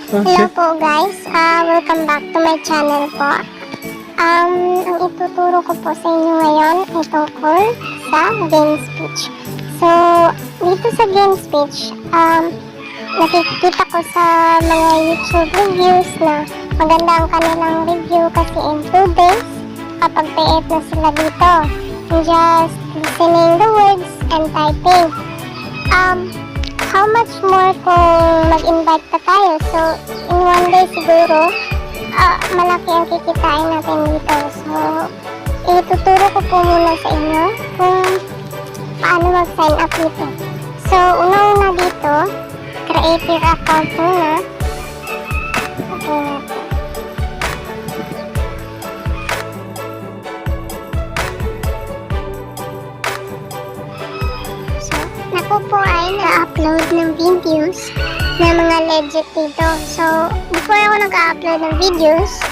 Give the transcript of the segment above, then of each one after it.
Hello po guys, welcome back to my channel po. Ang ituturo ko po sa inyo ngayon ay tungkol sa GameSpeech. So, dito sa GameSpeech, nakikita ko sa mga YouTube reviews na maganda ang kanilang review kasi in 2 days, kapag pay na sila dito. Just listening the words and typing. How much more kung mag-invite pa tayo? So, in 1 day siguro, malaki ang kikitain natin dito. So, ituturo ko po muna sa inyo kung paano mag-sign up dito. So, una-una dito, create your account muna. Okay natin. Ako po ay na-upload ng videos na mga legit dito. So, before ako nag-upload ng videos,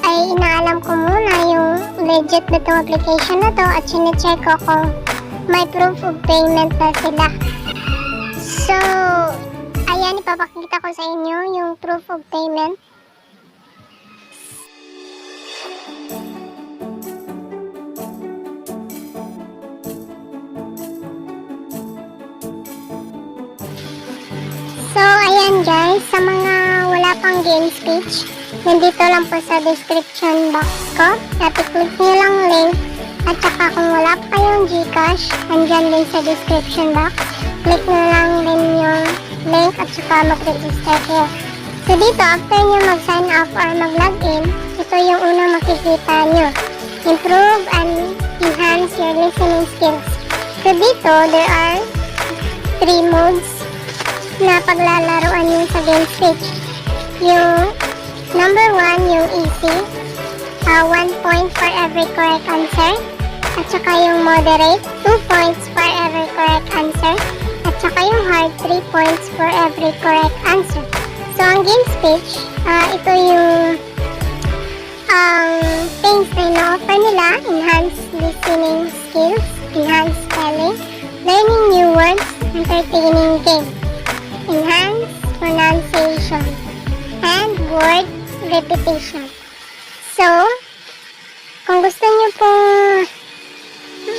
ay inaalam ko muna yung legit na itong application na to at sine-check ko kung may proof of payment na sila. So, ayan, ipapakita ko sa inyo yung proof of payment. So, ayan guys, sa mga wala pang GameSpeech, nandito lang po sa description box ko. I-click nyo lang link. At saka kung wala pa kayong Gcash, andyan din sa description box. Click nyo lang din yung link at saka mag-register kayo. So, dito, after nyo mag-sign up or mag-login, ito yung unang makikita nyo. Improve and enhance your listening skills. So, dito, there are 3 modes na paglalaroan yung sa GameSpeech. Yung number 1, yung easy, 1 point for every correct answer. At saka yung moderate, 2 points for every correct answer. At saka yung hard, 3 points for every correct answer. So, ang GameSpeech, ito yung things na ina-offer nila: enhanced listening skills, enhanced spelling, learning new words, entertaining game, enhanced pronunciation, and word repetition. So, kung gusto nyo pong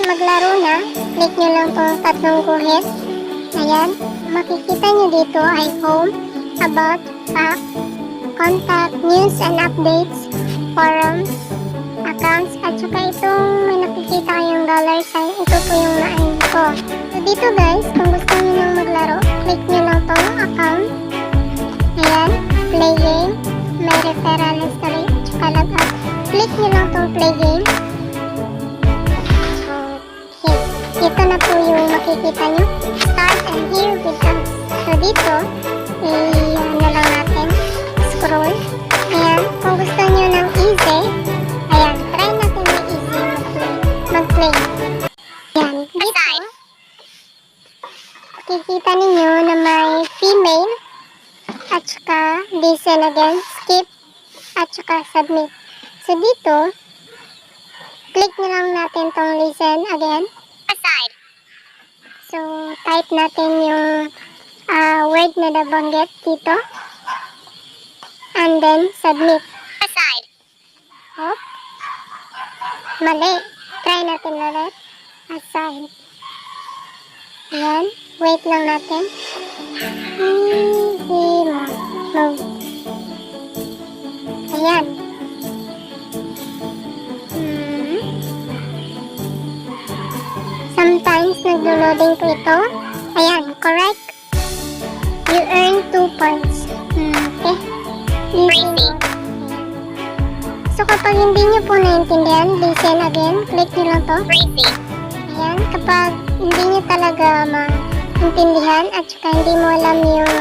maglaro na, click nyo lang pong tatlong guhit. Ayan, makikita nyo dito ay home, about, back, contact, news and updates, forums, accounts, at saka itong may nakikita kayong dollar sign, ito po yung na-earn ko. So dito guys, kung gusto nyo nang maglaro, click nyo lang tong account. Ayan, play game, may referral history, at saka log out. Click nyo lang tong play game. Okay, ito na po yung makikita nyo. Start and here with us. So dito, na lang natin, scroll. Ayan, kung gusto nyo ng easy, ayan, try natin na easy mag-play. Ayan, dito, makikita ninyo na may female, at saka listen again, skip, at saka submit. So dito, click na lang natin tong listen again. Aside. So, type natin yung word na nabanggit dito. And then, submit. Aside. Oh. Mali. Try natin ulit. Aside. Ayan. Wait lang natin. Mode. Ayan. Sometimes, naglo-loading po ito. Ayan. Correct. You earn 2 points. Okay. Easy. So, kapag hindi nyo po naintindihan, listen again. Click nyo lang to. Easy. Ayan. Kapag hindi nyo talaga maintindihan at saka hindi mo alam yung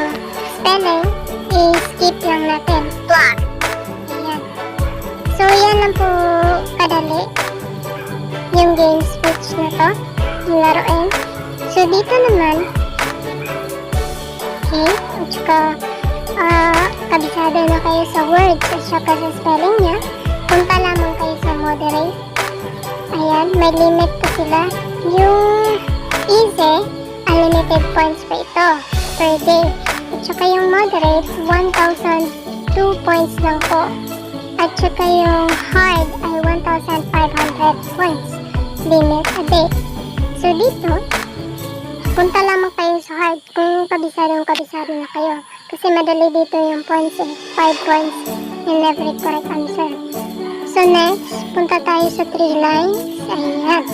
spelling, i-skip lang natin. Block. Ayan. So, yan lang po kadali yung GameSpeech na to. Yung laruin. So, dito naman, okay, at saka kabisado na kayo sa words at saka sa spelling niya, punta lamang kayo sa moderate. Ayan, may limit po sila. Yung easy, unlimited points pa ito per day. At saka yung moderate, 1,002 points lang po. At saka yung hard ay 1,500 points limit a day. So dito, punta lamang kayo sa hard kung kabisado na kayo. Kasi madali dito yung points eh. 5 points in every correct answer. So next, punta tayo sa 3 lines. Ayan.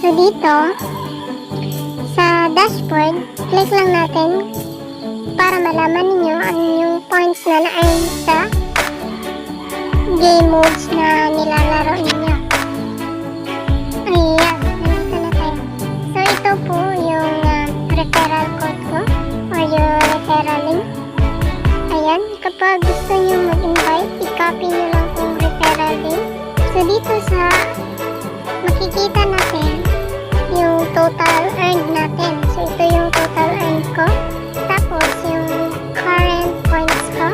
So dito, sa dashboard, click lang natin para malaman ninyo ang yung points na na-earn sa game modes na nilalaro ninyo. Ayan, nandito na tayo. So ito po yung referral code ko or yung referral link. Ayan, kapag gusto nyo mag-invite, i-copy nyo lang kung referral link. So dito sa makikita natin yung total earned natin. So ito yung total earned ko. Tapos yung current points ko.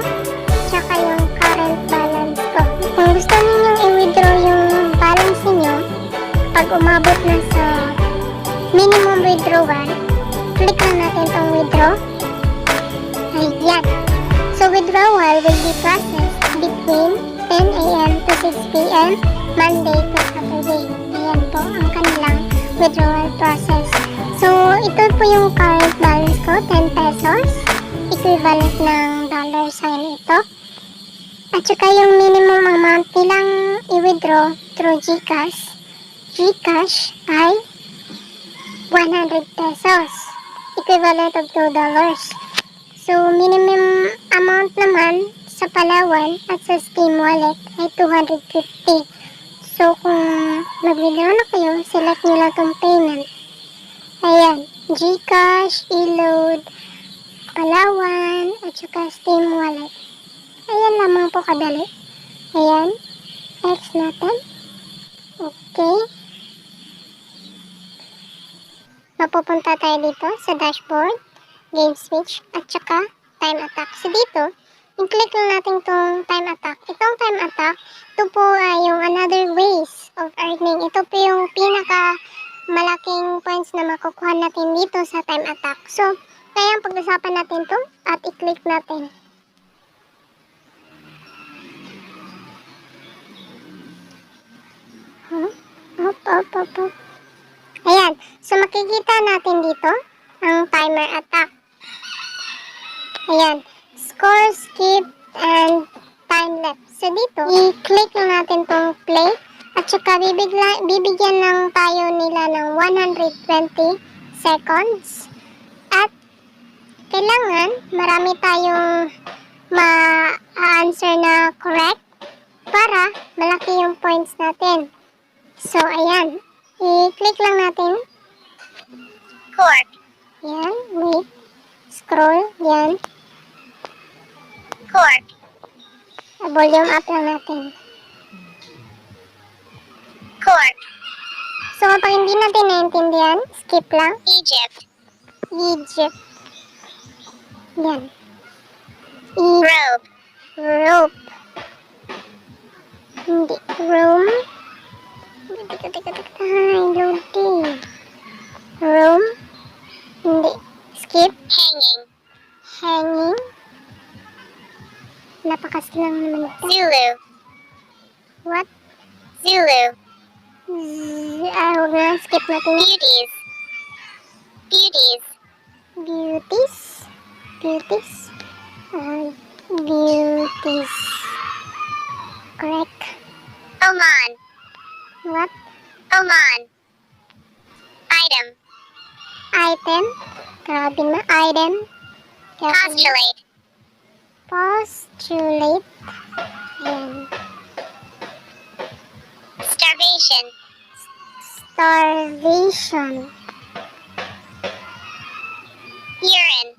Tsaka yung current balance ko. Kung gusto niyo i-withdraw yung balance niyo, pag umabot na sa minimum withdrawal, click lang natin tong withdraw. Ayan. So withdrawal will be processed between 10 AM to 6 PM, Monday to Saturday. Ayan po ang kanilang withdrawal process. So ito po yung current balance ko, 10 pesos. Equivalent ng dollar sign ito. At saka yung minimum amount nilang i-withdraw through Gcash ay 100 pesos. Equivalent of $2. So minimum amount naman sa Palawan at sa Steam Wallet ay 250. So kung mag-withdraw na kayo, select nyo lang itong payment. Ayan, Gcash, e-load, Palawan, at saka Steam Wallet. Ayan lamang po kadali. Ayan, next natin. Okay. Mapupunta tayo dito sa dashboard, GameSpeech, at saka time attack. So dito, i-click lang natin itong time attack. Itong time attack, ito po yung another ways of earning. Ito po yung pinaka malaking points na makukuha natin dito sa time attack. So, kaya pag-usapan natin ito at i-click natin. Up. Ayan. So, makikita natin dito ang timer attack. Ayan. Score, skip, and time lapse. So, dito, i-click lang natin itong play. At saka, bibigyan lang tayo nila ng 120 seconds. At, kailangan, marami tayong ma-answer na correct para malaki yung points natin. So, ayan. I-click lang natin. Cork. Yan. Wait. Scroll. Yan. Cork. Volume up lang natin. Cork. So, kapag hindi natin naintindihan, skip lang. Egypt. Yan. Rope. Hindi. Room. Loading. Room. Hindi. Skip. Hanging. Napakasilang naman ito. Zulu. What? Zulu. Huwag na. Skip natin. Beauties. Correct. Oman. What? Oman. Item. Grabe na. Item. Postulate. Ayan. Starvation. Urine.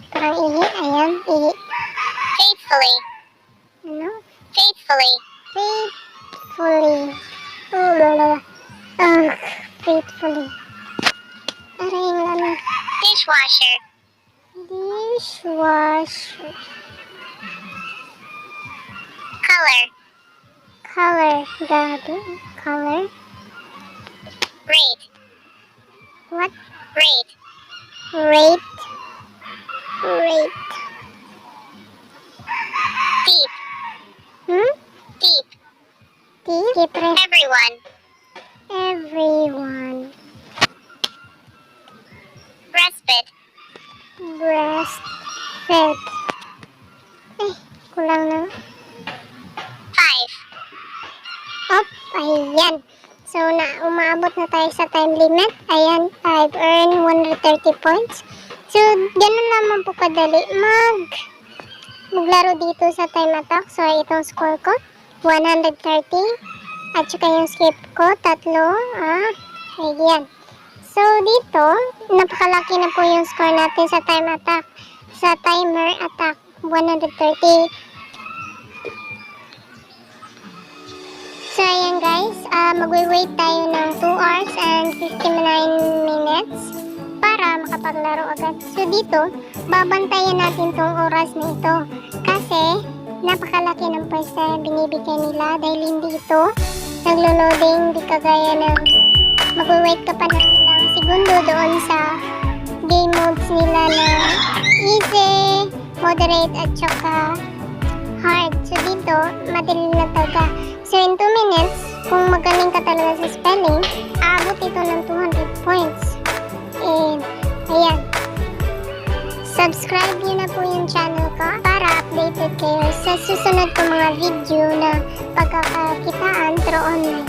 Parang ihi. Ayan. Ihi. Ano? Faithfully. Faithfully. Aray, wala na. Dishwasher. Color. Gabi. Color. Rate. What? Rate. Rate. Rate. Deep. Deep. Deep. Everyone. Everyone. Breastfed. Breastfed. Kulang na. 5. Ayan. So, umaabot na tayo sa time limit. Ayan, I've earned 130 points. So, ganun naman po kadali maglaro dito sa time attack. So, itong score ko, 130. At saka yung skip ko, 3. Ayan. So, dito, napakalaki na po yung score natin sa time attack. Sa timer attack, 130. So, ayan guys, magwe-wait tayo ng 2 hours and 59 minutes para makapaglaro agad. So, dito, babantayan natin tong oras na ito kasi napakalaki ng pwesta binibigyan nila dahil hindi ito naglo-loading, di kagaya ng magwe-wait ka pa ng ilang segundo doon sa game modes nila na easy, moderate, at saka hard. So, dito, madali na talaga. So, in 2 minutes, kung magaling ka talaga sa spelling, aabot ito ng 200 points. And, ayan. Subscribe nyo na po yung channel ko para updated kayo sa susunod ko mga video na pagkakakitaan through online.